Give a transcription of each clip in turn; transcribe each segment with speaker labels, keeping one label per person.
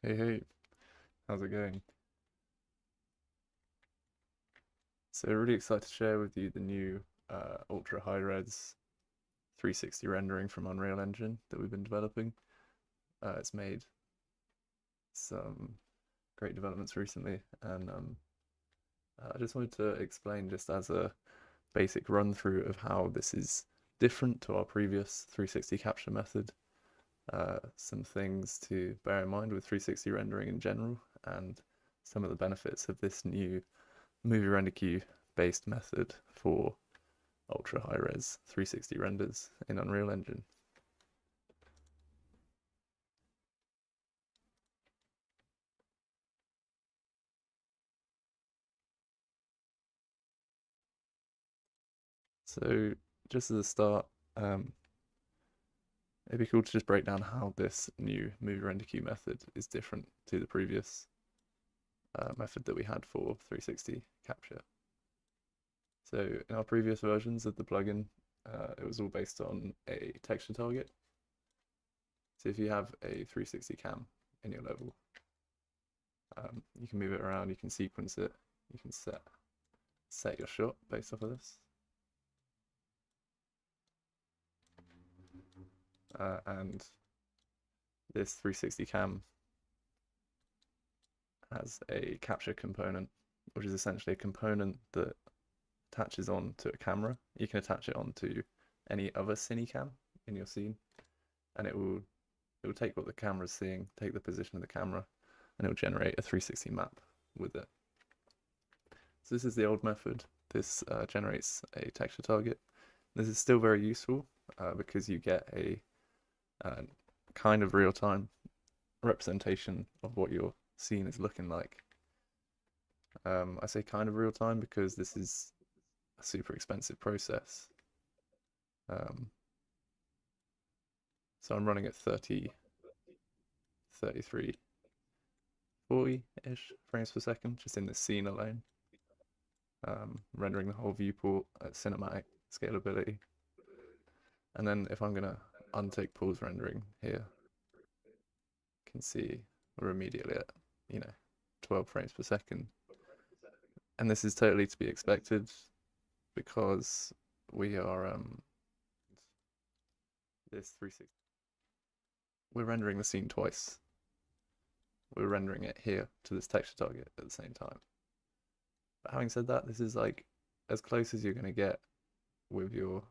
Speaker 1: Hey, hey, how's it going? So really excited to share with you the new ultra high res 360 rendering from Unreal Engine that we've been developing. It's made some great developments recently, and I just wanted to explain just as a basic run through of how this is different to our previous 360 capture method. Some things to bear in mind with 360 rendering in general, and some of the benefits of this new movie render queue based method for ultra high res 360 renders in Unreal Engine. So just as a start, um, it'd be cool to just break down how this new movie render queue method is different to the previous method that we had for 360 capture. So in our previous versions of the plugin, it was all based on a texture target. So if you have a 360 cam in your level, you can move it around, you can sequence it, you can set your shot based off of this. And this 360 cam has a capture component, which is essentially a component that attaches on to a camera. You can attach it onto any other cine cam in your scene, and it will take what the camera's seeing, take the position of the camera, and it will generate a 360 map with it. So this is the old method. This generates a texture target. This is still very useful because you get a kind of real-time representation of what your scene is looking like. I say kind of real-time because this is a super expensive process. So I'm running at 30, 33, 40-ish frames per second just in this scene alone. Rendering the whole viewport at cinematic scalability. And then if I'm going to untick pause rendering here, you can see we're immediately at, 12 frames per second. And this is totally to be expected because we are this 360. We're rendering the scene twice. We're rendering it here to this texture target at the same time. But having said that, this is like as close as you're going to get with your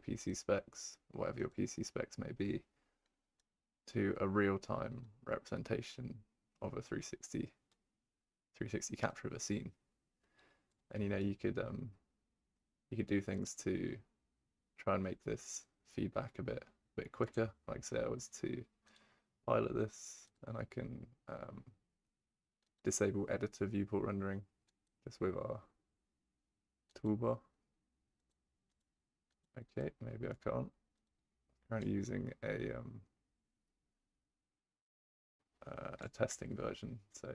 Speaker 1: PC specs, whatever your PC specs may be, to a real-time representation of a 360 capture of a scene. And you could do things to try and make this feedback a bit quicker. Like say I was to pilot this, and I can disable editor viewport rendering just with our toolbar. Okay, maybe I can't. Currently using a testing version, so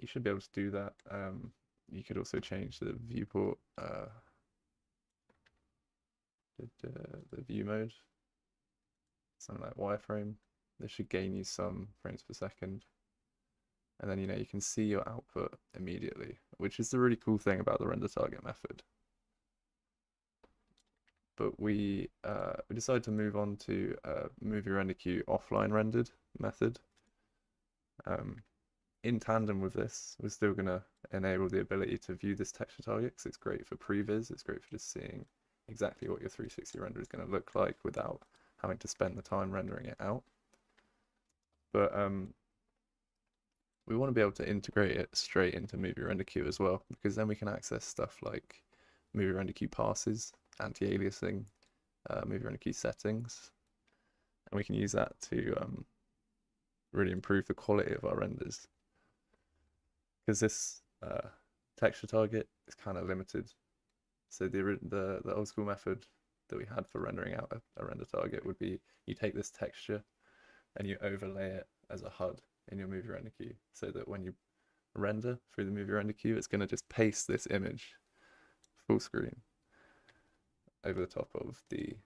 Speaker 1: you should be able to do that. You could also change the viewport, the view mode, something like wireframe. This should gain you some frames per second. And then, you can see your output immediately, which is the really cool thing about the render target method. But we decided to move on to movie render queue offline rendered method. In tandem with this, we're still going to enable the ability to view this texture target because it's great for previs. It's great for just seeing exactly what your 360 render is going to look like without having to spend the time rendering it out. But we want to be able to integrate it straight into movie render queue as well, because then we can access stuff like movie render queue passes, anti-aliasing, movie render queue settings, and we can use that to really improve the quality of our renders. Because this texture target is kind of limited. So the old school method that we had for rendering out a render target would be you take this texture and you overlay it as a HUD in your movie render queue, so that when you render through the movie render queue, it's going to just paste this image full screen over the top of the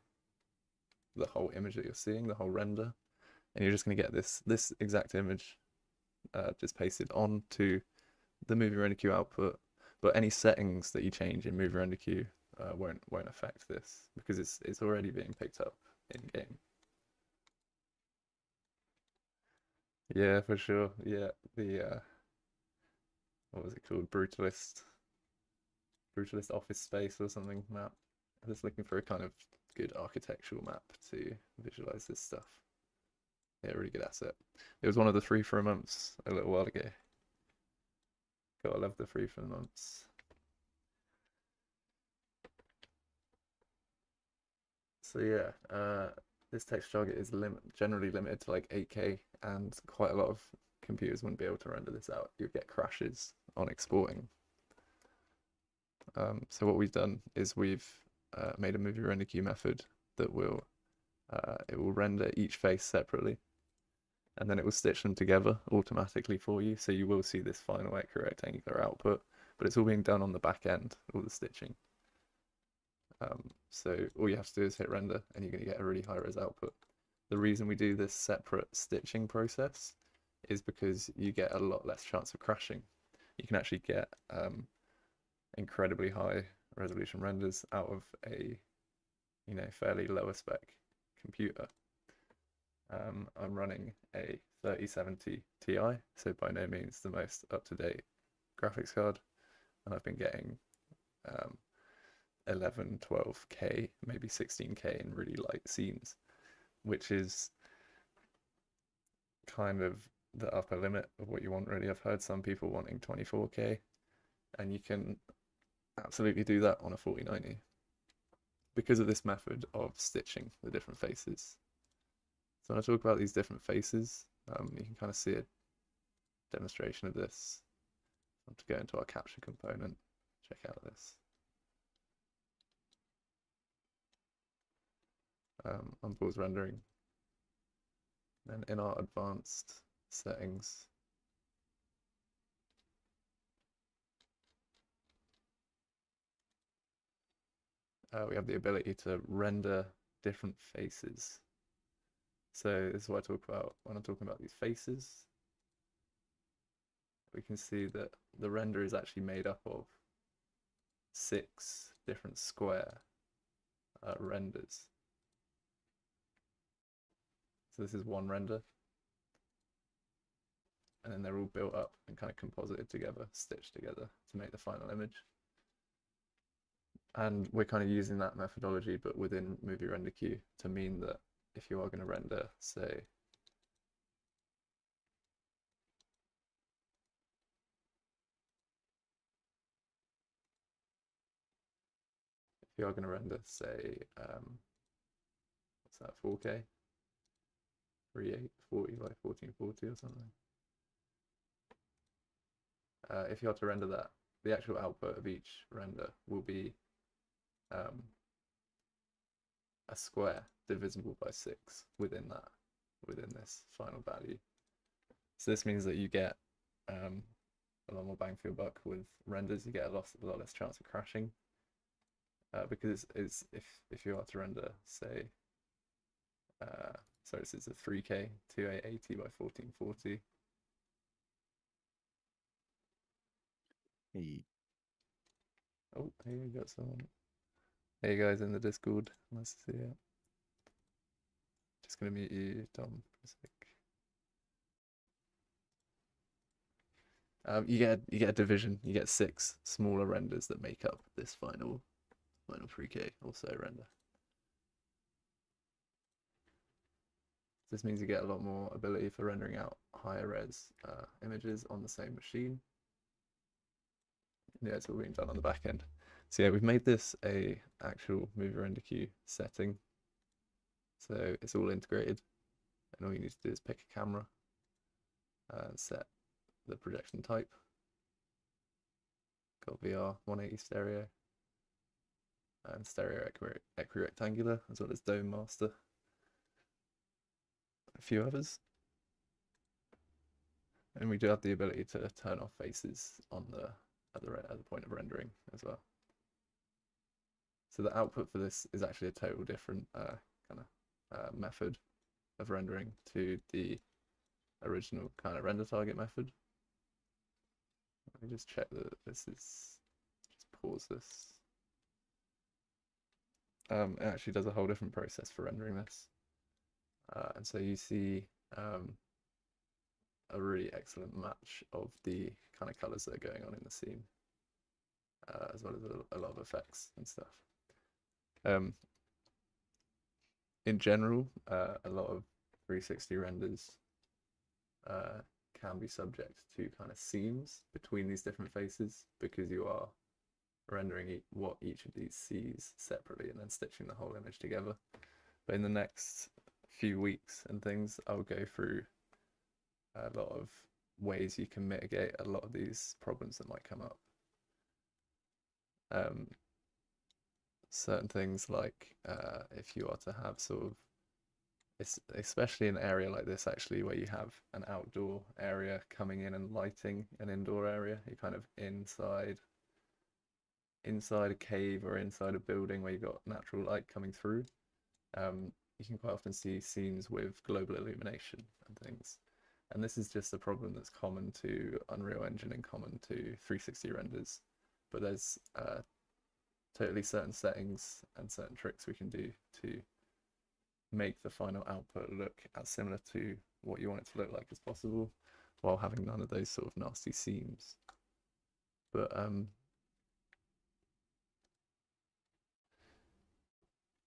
Speaker 1: whole image that you're seeing, the whole render, and you're just going to get this exact image just pasted onto the movie render queue output. But any settings that you change in movie render queue won't affect this because it's already being picked up in game. Yeah, for sure. Yeah, the what was it called? Brutalist office space or something map. I'm just looking for a kind of good architectural map to visualize this stuff. Yeah, really good asset. It was one of the free for months a little while ago. Gotta love the free for months. So yeah, this text target is generally limited to like 8K, and quite a lot of computers wouldn't be able to render this out. You'd get crashes on exporting. So what we've done is we've made a movie render queue method that will it will render each face separately, and then it will stitch them together automatically for you. So you will see this final equirectangular output, but it's all being done on the back end, all the stitching. So all you have to do is hit render and you're going to get a really high res output. The reason we do this separate stitching process is because you get a lot less chance of crashing. You can actually get incredibly high resolution renders out of a fairly lower spec computer. I'm running a 3070 Ti, so by no means the most up-to-date graphics card, and I've been getting 11, 12K, maybe 16K in really light scenes, which is kind of the upper limit of what you want, really. I've heard some people wanting 24K, and you can absolutely do that on a 4090 because of this method of stitching the different faces. So when I talk about these different faces, you can kind of see a demonstration of this. I want to go into our capture component, check out this. On pause rendering. Then in our advanced settings, we have the ability to render different faces. So this is what I talk about when I'm talking about these faces. We can see that the render is actually made up of 6 different square renders. So this is one render, and then they're all built up and kind of composited together, stitched together to make the final image. And we're kind of using that methodology, but within movie render queue, to mean that if you are going to render, say, what's that, 4K? 3840 by 1440 or something. If you are to render that, the actual output of each render will be a square divisible by 6 within this final value. So this means that you get a lot more bang for your buck with renders. You get a lot less chance of crashing because it's if you are to render, say, so this is a 3K 2880 by 1440.
Speaker 2: Hey.
Speaker 1: Oh, here you got someone. Hey guys in the Discord, nice to see you. Just gonna mute you, Tom, for a sec. You get a division. You get 6 smaller renders that make up this final 3K also render. This means you get a lot more ability for rendering out higher res images on the same machine. Yeah, it's all being done on the back end. So yeah, we've made this a actual movie render queue setting. So it's all integrated, and all you need to do is pick a camera and set the projection type. Got VR 180 stereo and stereo equirectangular, as well as dome master. A few others. And we do have the ability to turn off faces on at the point of rendering as well. So the output for this is actually a total different kind of method. rendering to the original kind of render target method. Let me just check that this is, just pause this. It actually does a whole different process for rendering this. And so you see a really excellent match of the kind of colors that are going on in the scene, as well as a lot of effects and stuff. In general, a lot of 360 renders can be subject to kind of seams between these different faces, because you are rendering what each of these sees separately and then stitching the whole image together. But in the next few weeks and things, I'll go through a lot of ways you can mitigate a lot of these problems that might come up. Certain things like if you are to have sort of, especially in an area like this actually, where you have an outdoor area coming in and lighting an indoor area, you're kind of inside a cave or inside a building where you've got natural light coming through. You can quite often see scenes with global illumination and things. And this is just a problem that's common to Unreal Engine and common to 360 renders. But there's totally certain settings and certain tricks we can do to make the final output look as similar to what you want it to look like as possible, while having none of those sort of nasty seams. But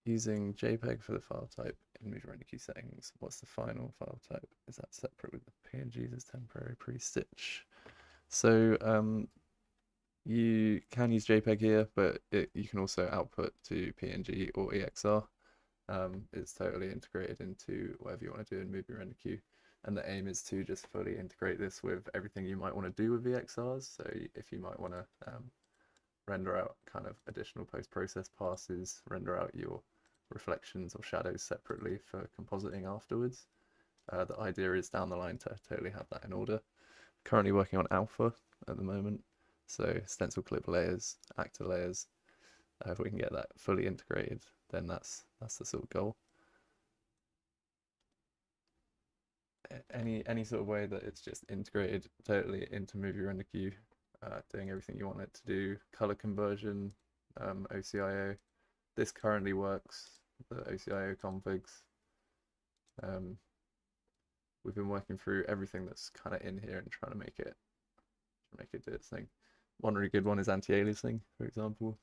Speaker 1: using JPEG for the file type in Movie Render Queue settings, what's the final file type? Is that separate with the PNGs as temporary pre-stitch? So you can use JPEG here, but you can also output to PNG or EXR. It's totally integrated into whatever you want to do in Movie Render Queue. And the aim is to just fully integrate this with everything you might want to do with EXRs. So if you might want to render out kind of additional post-process passes, render out your reflections or shadows separately for compositing afterwards. The idea is down the line to totally have that in order. Currently working on alpha at the moment, so stencil clip layers, actor layers. If we can get that fully integrated, then that's the sort of goal. Any sort of way that it's just integrated totally into Movie Render Queue, doing everything you want it to do, color conversion, OCIO. This currently works, the OCIO configs. We've been working through everything that's kind of in here and trying to make it do its thing. One really good one is anti-aliasing, for example.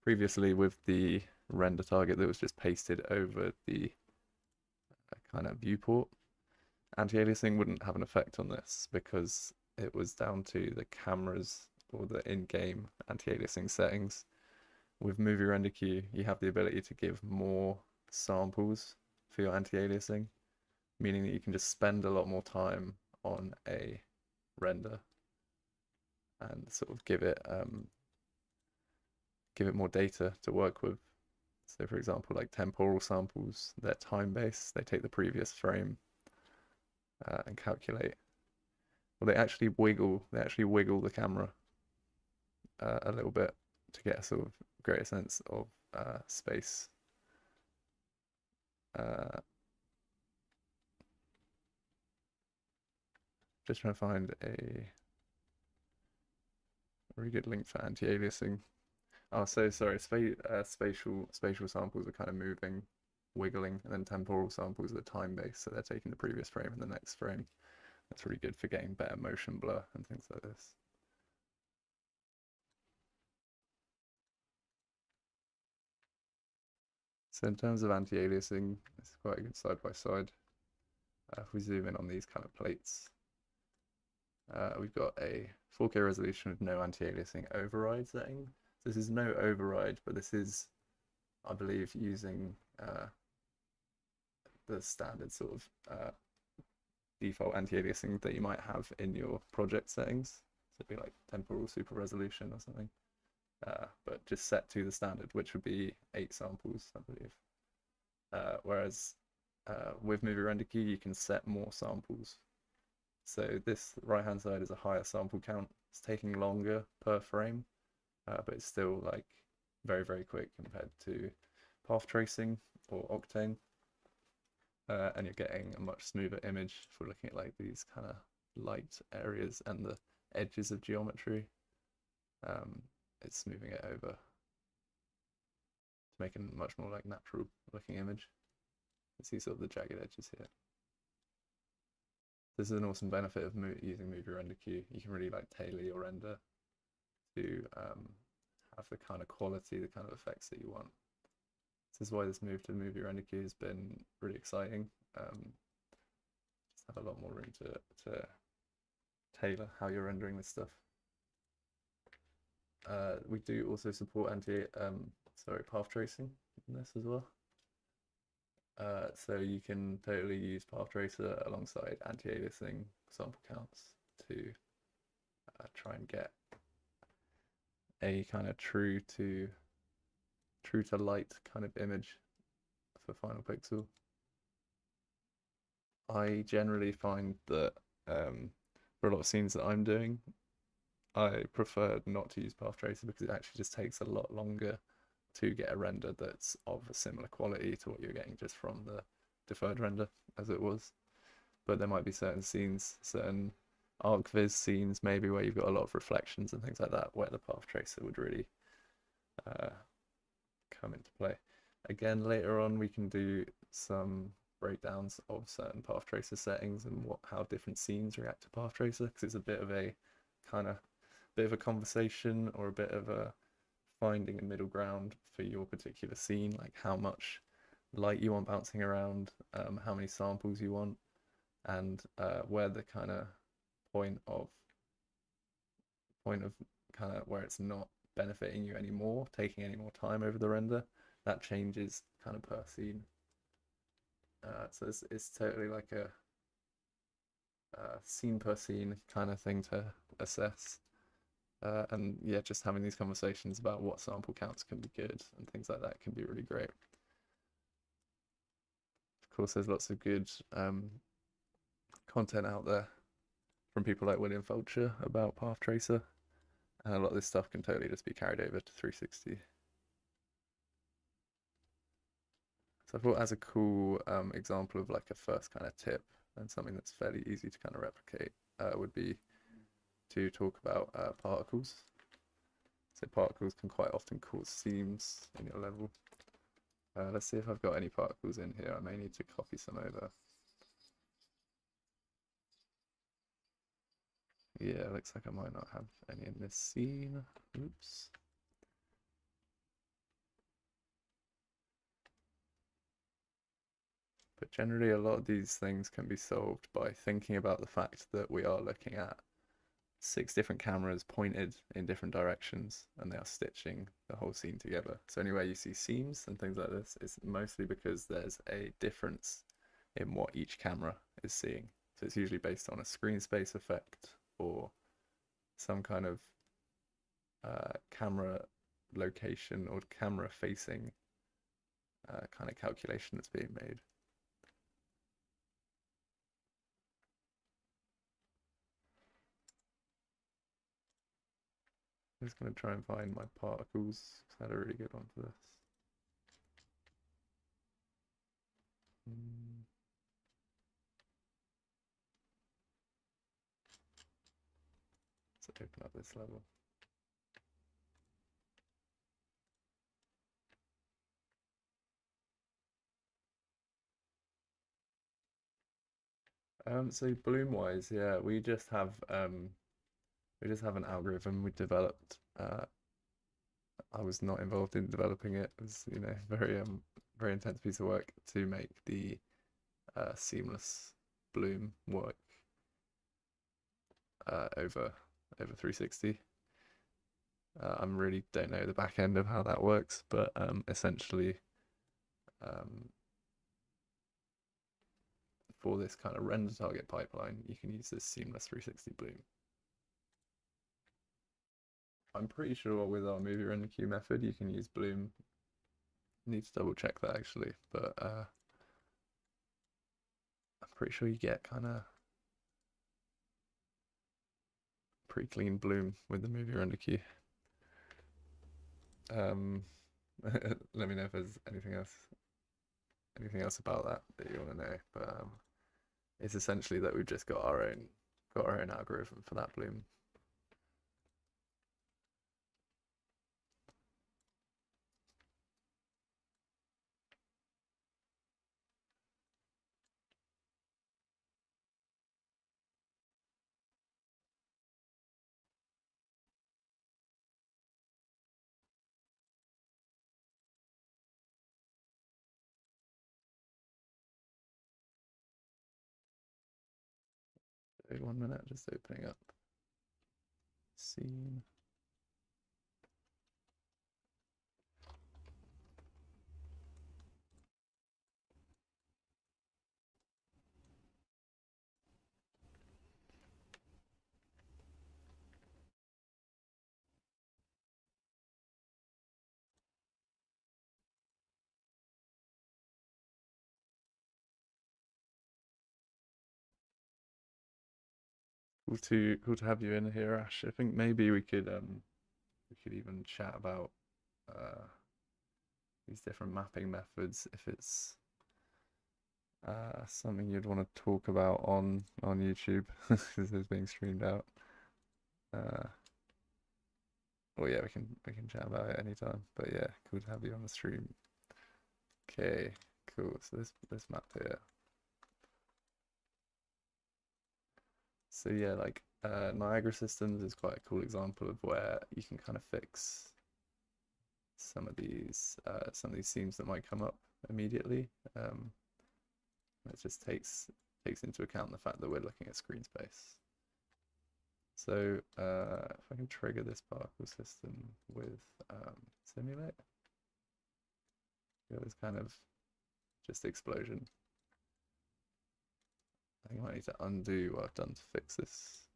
Speaker 1: Previously, with the render target that was just pasted over the kind of viewport, anti-aliasing wouldn't have an effect on this because it was down to the cameras or the in-game anti-aliasing settings. With Movie Render Queue, you have the ability to give more samples for your anti-aliasing, meaning that you can just spend a lot more time on a render and sort of give it more data to work with. So for example, like temporal samples, they're time-based. They take the previous frame and calculate. Well, they actually wiggle the camera a little bit to get a sort of greater sense of space. Just trying to find a really good link for anti-aliasing. Oh, so sorry. Spatial samples are kind of moving, wiggling, and then temporal samples are time-based, so they're taking the previous frame and the next frame. That's really good for getting better motion blur and things like this. So in terms of anti-aliasing, it's quite a good side-by-side. If we zoom in on these kind of plates, we've got a 4K resolution with no anti-aliasing override setting. This is no override, but this is, I believe, using the standard sort of default anti-aliasing that you might have in your project settings. So it'd be like temporal super resolution or something, but just set to the standard, which would be 8 samples, I believe. Whereas with Movie Render Queue, you can set more samples. So this right-hand side is a higher sample count. It's taking longer per frame, but it's still like very, very quick compared to path tracing or Octane. and you're getting a much smoother image if we're looking at like these kind of light areas and the edges of geometry. It's smoothing it over to make a much more like natural looking image. You see sort of the jagged edges here. This is an awesome benefit of using Movie Render Queue. You can really like tailor your render to have the kind of quality, the kind of effects that you want. This is why this move to Movie Render Queue has been really exciting. Just have a lot more room to tailor how you're rendering this stuff. We do also support path tracing in this as well. So you can totally use Path Tracer alongside anti-aliasing sample counts to try and get a kind of true to light kind of image for Final Pixel. I generally find that for a lot of scenes that I'm doing, I prefer not to use Path Tracer because it actually just takes a lot longer to get a render that's of a similar quality to what you're getting just from the deferred render as it was. But there might be certain scenes, certain ArcViz scenes maybe where you've got a lot of reflections and things like that, where the Path Tracer would really come into play. Again, later on we can do some breakdowns of certain Path Tracer settings and how different scenes react to Path Tracer, because it's a bit of a conversation or a bit of a finding a middle ground for your particular scene, like how much light you want bouncing around, how many samples you want, and where the kind of point of kind of where it's not benefiting you anymore, taking any more time over the render, that changes kind of per scene. So it's totally like a scene per scene kind of thing to assess. And yeah, just having these conversations about what sample counts can be good and things like that can be really great. Of course, there's lots of good content out there from people like William Fulcher about Path Tracer, and a lot of this stuff can totally just be carried over to 360. So I thought as a cool example of like a first kind of tip and something that's fairly easy to kind of replicate would be to talk about particles. So particles can quite often cause seams in your level. Let's see if I've got any particles in here. I may need to copy some over. Yeah, looks like I might not have any in this scene. Oops. But generally a lot of these things can be solved by thinking about the fact that we are looking at 6 different cameras pointed in different directions, and they are stitching the whole scene together. So anywhere you see seams and things like this, it's mostly because there's a difference in what each camera is seeing. So it's usually based on a screen space effect or some kind of camera location or camera facing kind of calculation that's being made. I'm just going to try and find my particles because I had a really good one for this. Let's open up this level. So bloom wise, yeah, we just have an algorithm we developed. I was not involved in developing it. It was, you know, very intense piece of work to make the seamless bloom work over 360. I really don't know the back end of how that works, but essentially for this kind of render target pipeline, you can use this seamless 360 bloom. I'm pretty sure with our movie render queue method, you can use bloom. Need to double check that actually, but I'm pretty sure you get kind of pretty clean bloom with the movie render queue. Let me know if there's anything else anything else about that you want to know. But it's essentially that we've just got our own algorithm for that bloom. Wait 1 minute, just opening up scene. Cool to have you in here, Ash. I think maybe we could even chat about these different mapping methods if it's something you'd want to talk about on YouTube because it's being streamed out. Well, yeah, we can chat about it anytime. But yeah, cool to have you on the stream. Okay, cool. So this map here. So yeah, like Niagara Systems is quite a cool example of where you can kind of fix some of these themes that might come up immediately. It just takes into account the fact that we're looking at screen space. So if I can trigger this particle system with simulate, got this kind of just explosion. I think I might need to undo what I've done to fix this.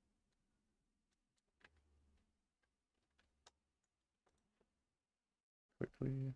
Speaker 1: Quickly.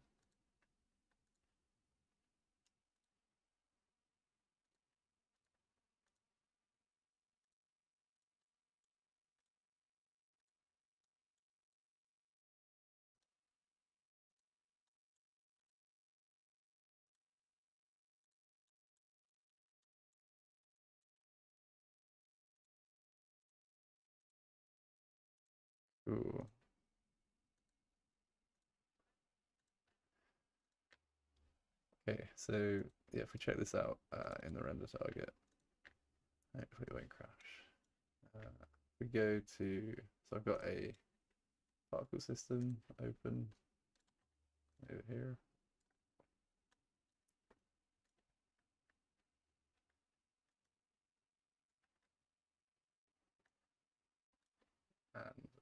Speaker 1: Cool. Okay, so yeah, if we check this out in the render target, hopefully it won't crash. We go to, so I've got a particle system open over here.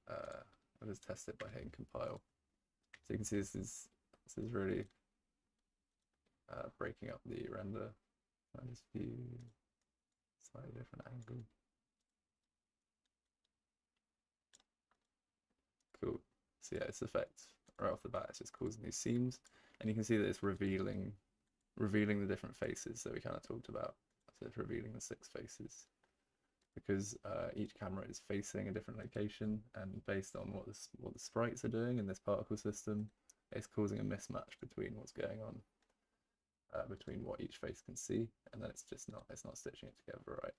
Speaker 1: And I'll just test it by hitting compile. So you can see this is really breaking up the render. I'll just view slightly different angle. Cool. So yeah, its effect right off the bat is just causing these seams, and you can see that it's revealing the different faces that we kind of talked about. So it's revealing the 6 faces because each camera is facing a different location, and based on what the sprites are doing in this particle system, it's causing a mismatch between what's going on between what each face can see, and then it's not stitching it together right.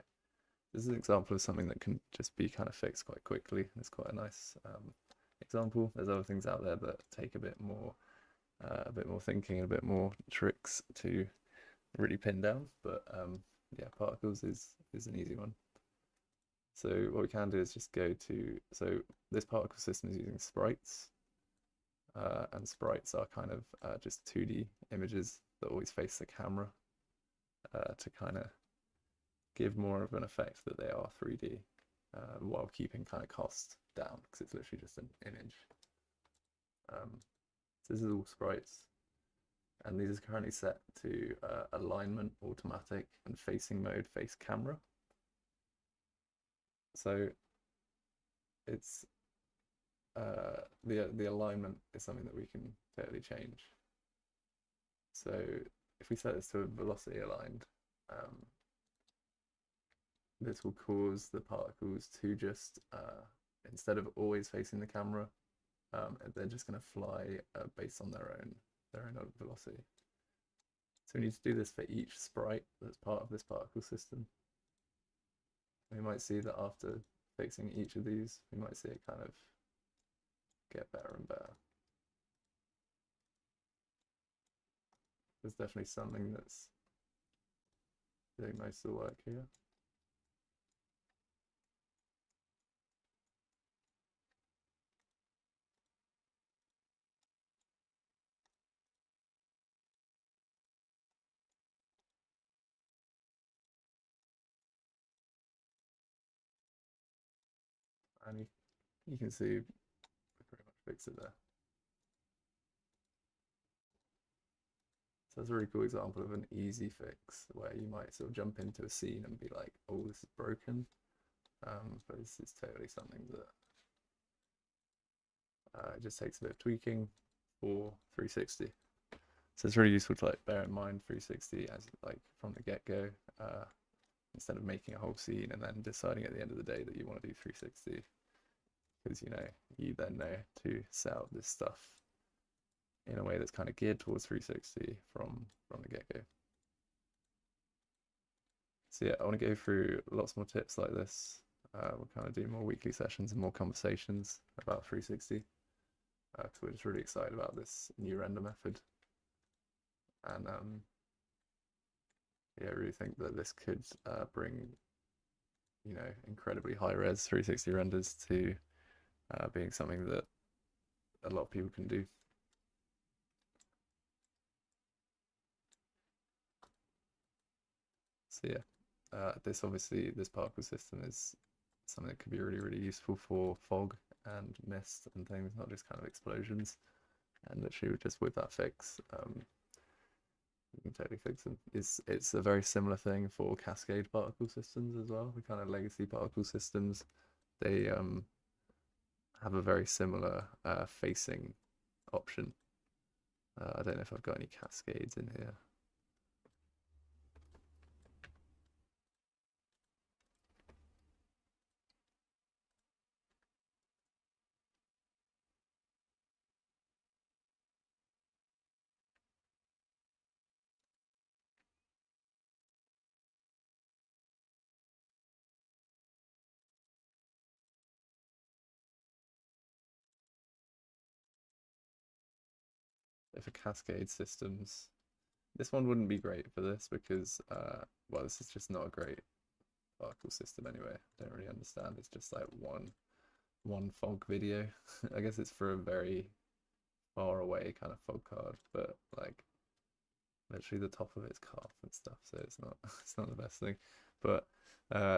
Speaker 1: This is an example of something that can just be kind of fixed quite quickly. It's quite a nice example. There's other things out there that take a bit more thinking and a bit more tricks to really pin down, but yeah, particles is an easy one. So what we can do is just go to, so this particle system is using sprites, and sprites are kind of just 2D images that always face the camera to kind of give more of an effect that they are 3D while keeping kind of cost down because it's literally just an image. So this is all sprites, and these are currently set to alignment, automatic, and facing mode, face camera. So it's the alignment is something that we can totally change. So if we set this to velocity aligned, this will cause the particles to just instead of always facing the camera, they're just going to fly based on their own velocity. So we need to do this for each sprite that's part of this particle system. We might see that after fixing each of these, we might see it kind of get better and better. There's definitely something that's doing most of the work here. And you can see we pretty much fixed it there. So that's a really cool example of an easy fix where you might sort of jump into a scene and be like, oh, this is broken. But this is totally something that it just takes a bit of tweaking for 360. So it's really useful to like bear in mind 360 as like from the get-go, instead of making a whole scene and then deciding at the end of the day that you want to do 360, because you then know to set up this stuff in a way that's kind of geared towards 360 from the get-go. So yeah, I want to go through lots more tips like this. We'll kind of do more weekly sessions and more conversations about 360. Because we're just really excited about this new render method. And yeah, I really think that this could bring, incredibly high res 360 renders to being something that a lot of people can do. So yeah, this particle system is something that could be really, really useful for fog and mist and things, not just kind of explosions. And literally just with that fix, you can totally fix them. It's a very similar thing for cascade particle systems as well. The kind of legacy particle systems, they have a very similar facing option. I don't know if I've got any cascades in here. If a cascade systems, this one wouldn't be great for this because, well, this is just not a great particle system anyway. I don't really understand. It's just like one fog video. I guess it's for a very far away kind of fog card, but like literally the top of it's carved and stuff, so it's not it's not the best thing. But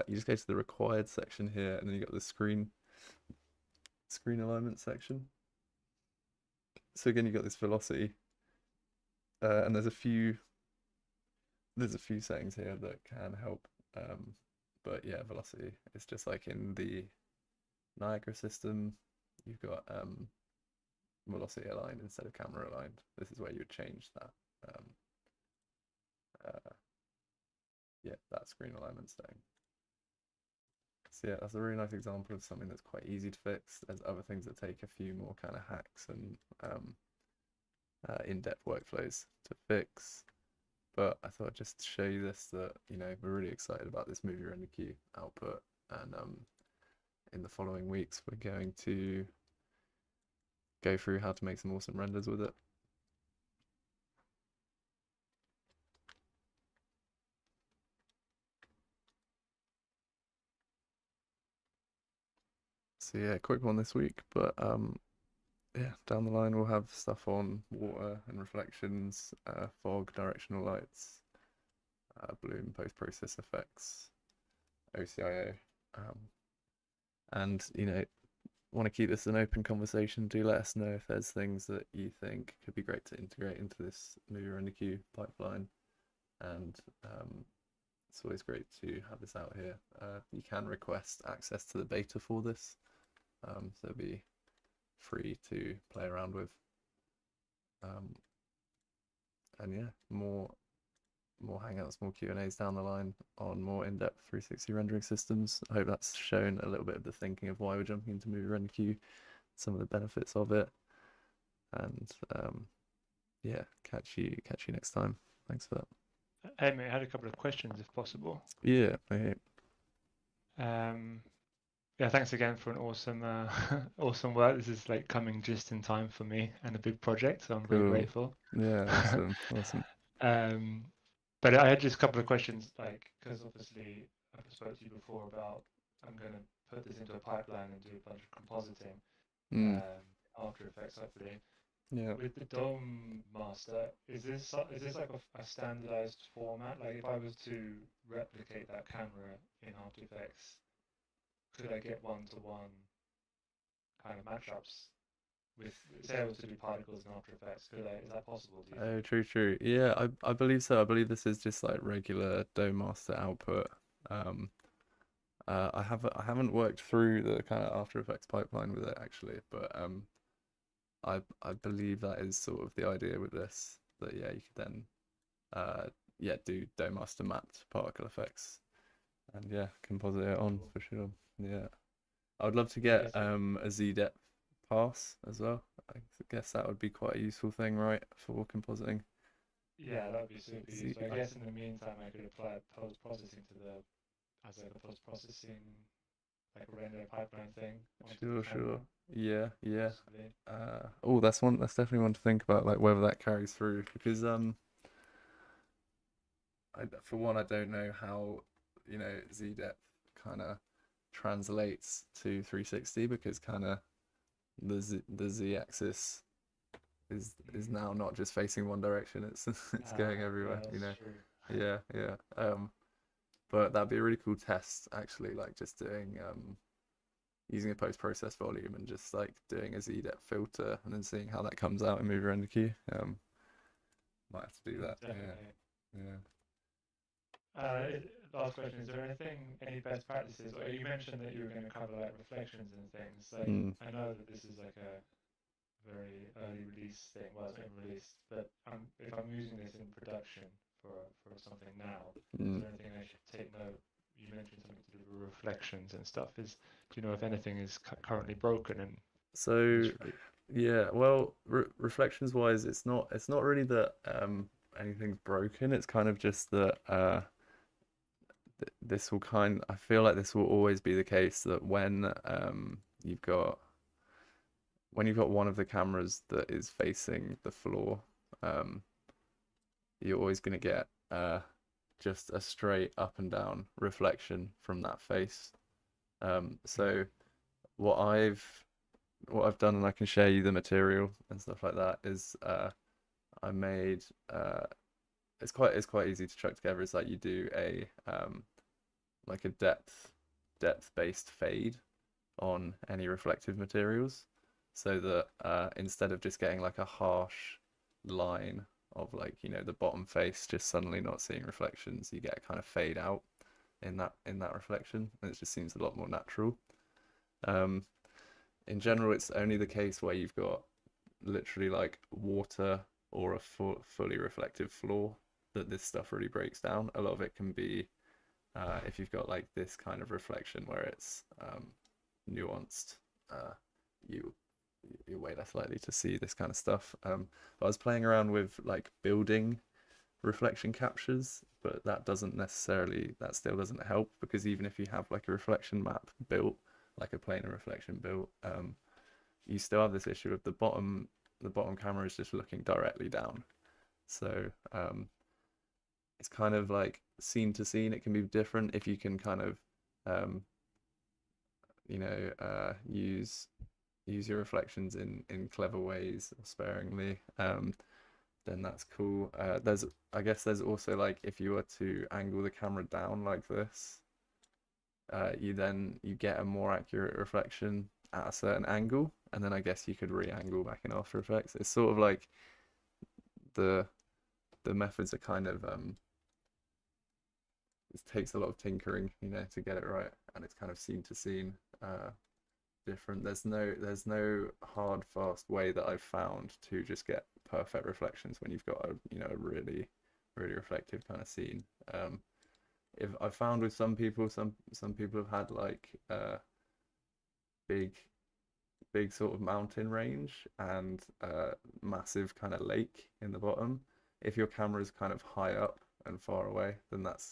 Speaker 1: you just go to the required section here, and then you got the screen alignment section. So again, you got this velocity, and there's a few settings here that can help. But yeah, velocity. It's just like in the Niagara system, you've got velocity aligned instead of camera aligned. This is where you would change that. Yeah, that screen alignment setting. So yeah, that's a really nice example of something that's quite easy to fix. There's other things that take a few more kind of hacks and in-depth workflows to fix. But I thought I'd just show you this, that we're really excited about this movie render queue output, and in the following weeks we're going to go through how to make some awesome renders with it. So yeah, quick one this week, but yeah, down the line we'll have stuff on water and reflections, fog, directional lights, bloom, post-process effects, OCIO, and want to keep this an open conversation. Do let us know if there's things that you think could be great to integrate into this movie render queue pipeline, and it's always great to have this out here. You can request access to the beta for this, so it'll be free to play around with. And yeah, more hangouts, more Q&As down the line on more in-depth 360 rendering systems. I hope that's shown a little bit of the thinking of why we're jumping into movie render queue, some of the benefits of it, and yeah, catch you next time. Thanks for that.
Speaker 2: Hey mate, I had a couple of questions if possible.
Speaker 1: Yeah, okay.
Speaker 2: Um, yeah, thanks again for an awesome, awesome work. This is like coming just in time for me and a big project, so I'm very
Speaker 1: Cool.
Speaker 2: grateful.
Speaker 1: Yeah, awesome. Awesome.
Speaker 2: Um, but I had just a couple of questions, like, because obviously I spoke to you before about I'm going to put this into a pipeline and do a bunch of compositing,
Speaker 1: Mm,
Speaker 2: After Effects, hopefully.
Speaker 1: yeah.
Speaker 2: With the Dome Master, is this like a standardized format? Like, if I was to replicate that camera in After Effects, could I get one-to-one kind of matchups with, say, I was to do particles in After Effects? Could I? Is that possible? Do you
Speaker 1: Oh,
Speaker 2: think?
Speaker 1: true, true. Yeah, I believe so. I believe this is just like regular Dome Master output. Um, I haven't worked through the kind of After Effects pipeline with it actually, but I believe that is sort of the idea with this. That yeah, you could then yeah do Dome Master mapped particle effects and yeah, composite it on
Speaker 2: Cool.
Speaker 1: for sure. Yeah. I would love to
Speaker 2: So I
Speaker 1: get
Speaker 2: guess it,
Speaker 1: a Z depth pass as well. I guess that would be quite a useful thing, right, for compositing.
Speaker 2: yeah, that would be super
Speaker 1: Z,
Speaker 2: useful. I guess in the meantime, I could apply post processing to the as like a post processing like a render pipeline thing onto the
Speaker 1: sure,
Speaker 2: camera,
Speaker 1: sure. Yeah, yeah.
Speaker 2: possibly.
Speaker 1: Oh, that's one. That's definitely one to think about, like whether that carries through, because for one, I don't know how Z depth kind of translates to 360 because kind of the Z axis is
Speaker 2: Mm.
Speaker 1: now not just facing one direction. It's going
Speaker 2: Yeah,
Speaker 1: everywhere.
Speaker 2: that's true.
Speaker 1: Yeah, yeah. But that'd be a really cool test actually, like just doing using a post process volume and just like doing a Z depth filter and then seeing how that comes out in Movie Render Queue. Might have to do that. Yeah,
Speaker 2: Definitely.
Speaker 1: yeah.
Speaker 2: Last question: is there any best practices? Or you mentioned that you were going to cover like reflections and things. Like,
Speaker 1: Mm.
Speaker 2: I know that this is like a very early release thing. Well, it's been released, but if I'm using this in production for something now, is
Speaker 1: Mm.
Speaker 2: there anything I should take note? You mentioned something to do with reflections and stuff. Do you know if anything is currently broken in
Speaker 1: So
Speaker 2: this release?
Speaker 1: yeah, well, reflections wise, it's not really that anything's broken. It's kind of just that this will kind. I feel like this will always be the case that when you've got one of the cameras that is facing the floor, um, you're always going to get just a straight up and down reflection from that face.
Speaker 2: Mm.
Speaker 1: So what I've what I've done, and I can share you the material and stuff like that, is I made it's quite easy to chuck together. It's like you do a like a depth based fade on any reflective materials, so that instead of just getting like a harsh line of like the bottom face just suddenly not seeing reflections, you get a kind of fade out in that reflection, and it just seems a lot more natural. Um, in general, it's only the case where you've got literally like water or a fully reflective floor that this stuff really breaks down. A lot of it can be if you've got like this kind of reflection where it's nuanced, uh, you you're way less likely to see this kind of stuff. But I was playing around with like building reflection captures, but that still doesn't help because even if you have like a reflection map built, like a planar reflection built, you still have this issue of the bottom camera is just looking directly down. So it's kind of like scene to scene. It can be different if you can kind of um, use your reflections in clever ways or sparingly. Then that's cool. I guess there's also like if you were to angle the camera down like this, you get a more accurate reflection at a certain angle, and then I guess you could re-angle back in After Effects. It's sort of like the the methods are kind of it takes a lot of tinkering, to get it right, and it's kind of scene to scene different. There's no hard fast way that I've found to just get perfect reflections when you've got a really reflective kind of scene. If I've found with some people have had like big big sort of mountain range and massive kind of lake in the bottom. if your camera is kind of high up and far away, then that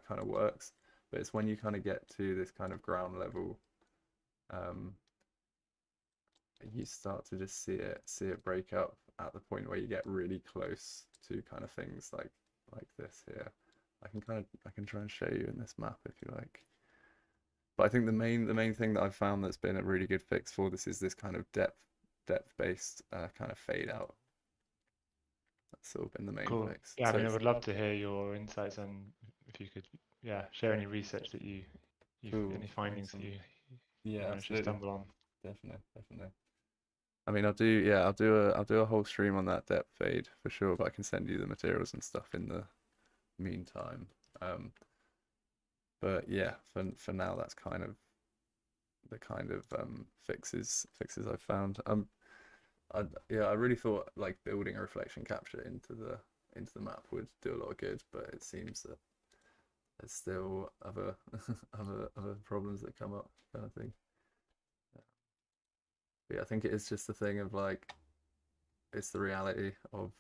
Speaker 1: kind of works. But it's when you kind of get to this kind of ground level, um, you start to just see it break up at the point where you get really close to kind of things like this here. I can try and show you in this map if you like. But I think the main thing that I've found that's been a really good fix for this is this kind of depth based kind of fade out. That's sort of been the main
Speaker 2: Cool.
Speaker 1: fix.
Speaker 2: Yeah, I
Speaker 1: So
Speaker 2: mean, I
Speaker 1: it's
Speaker 2: would love to hear your insights and if you could, yeah, share any research that
Speaker 1: cool,
Speaker 2: any findings that
Speaker 1: awesome.
Speaker 2: you
Speaker 1: Yeah,
Speaker 2: managed to
Speaker 1: absolutely,
Speaker 2: stumble on.
Speaker 1: definitely. I mean, I'll do a whole stream on that depth fade for sure, but I can send you the materials and stuff in the meantime. But yeah, for now, that's kind of the kind of fixes I've found. I really thought like building a reflection capture into the map would do a lot of good, but it seems that there's still other other problems that come up, kind of thing. But yeah, I think it is just the thing of like it's the reality of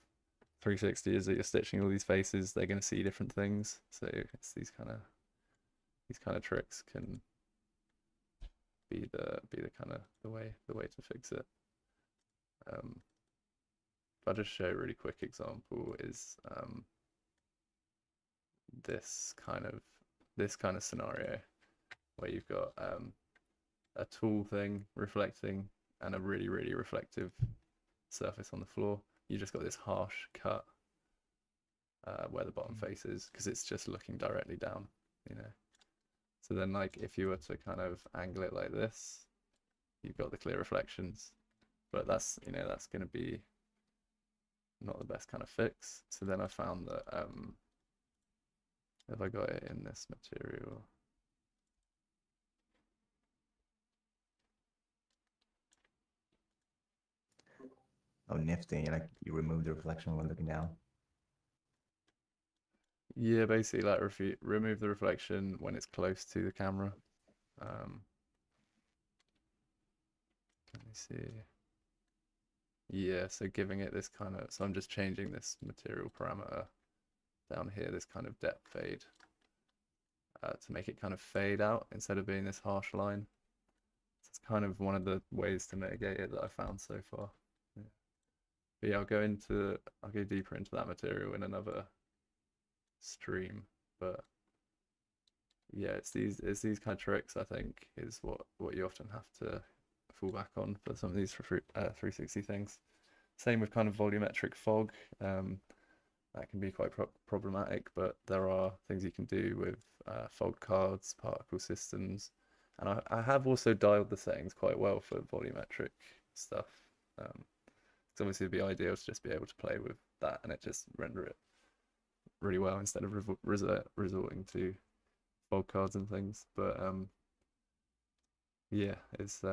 Speaker 1: 360 is that you're stitching all these faces, they're going to see different things. So it's these kind of tricks can be the kind of the way to fix it. If I just show a really quick example is this kind of scenario where you've got a tool thing reflecting and a really reflective surface on the floor. You just got this harsh cut where the bottom face is because it's just looking directly down, you know. So then like if you were to kind of angle it like this, you've got the clear reflections, but that's going to be not the best kind of fix. So then I found that if I got it in this material,
Speaker 3: Oh, nifty. Like you remove the reflection when looking down.
Speaker 1: yeah, basically like remove the reflection when it's close to the camera. Let me see. Yeah, so giving it this kind of, so I'm just changing this material parameter down here, this kind of depth fade, to make it kind of fade out instead of being this harsh line. So it's kind of one of the ways to mitigate it that I found so far. Yeah. But yeah, I'll go deeper into that material in another stream. But yeah, it's these kind of tricks I think is what you often have to fall back on for some of these 360 things. Same with kind of volumetric fog. That can be quite problematic, but there are things you can do with fog cards, particle systems, and I have also dialed the settings quite well for volumetric stuff. It's obviously it'd be ideal to just be able to play with that and it just render it really well instead of resorting to fog cards and things. But yeah, it's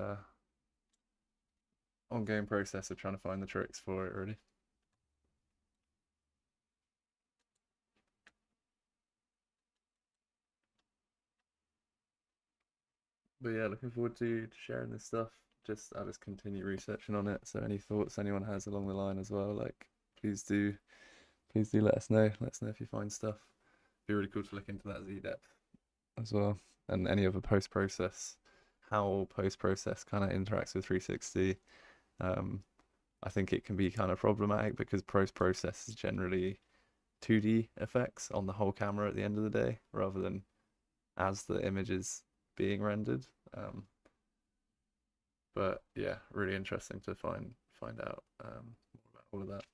Speaker 1: ongoing process of trying to find the tricks for it really. But yeah, looking forward to sharing this stuff. I'll just continue researching on it. So any thoughts anyone has along the line as well, like please do let us know. Let us know if you find stuff. It'd be really cool to look into that Z depth as well, and any other post process, how post process kind of interacts with 360. I think it can be kind of problematic because post process is generally 2D effects on the whole camera at the end of the day, rather than as the image is being rendered. But yeah, really interesting to find out more about all of that.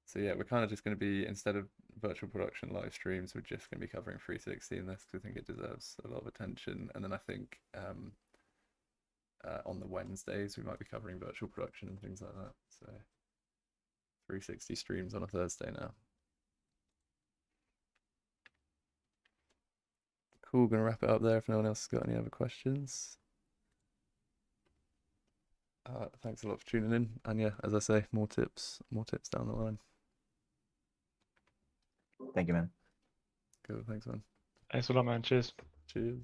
Speaker 1: So yeah, we're kind of just going to be, instead of virtual production live streams, we're just going to be covering 360 in this because I think it deserves a lot of attention. And then I think on the Wednesdays we might be covering virtual production and things like that. So 360 streams on a Thursday now. Cool, gonna wrap it up there if no one else has got any other questions. Thanks a lot for tuning in, and yeah, as I say, more tips down the line.
Speaker 3: Thank you, man.
Speaker 1: Cool, thanks man.
Speaker 2: Thanks a lot, man. Cheers.
Speaker 1: Cheers.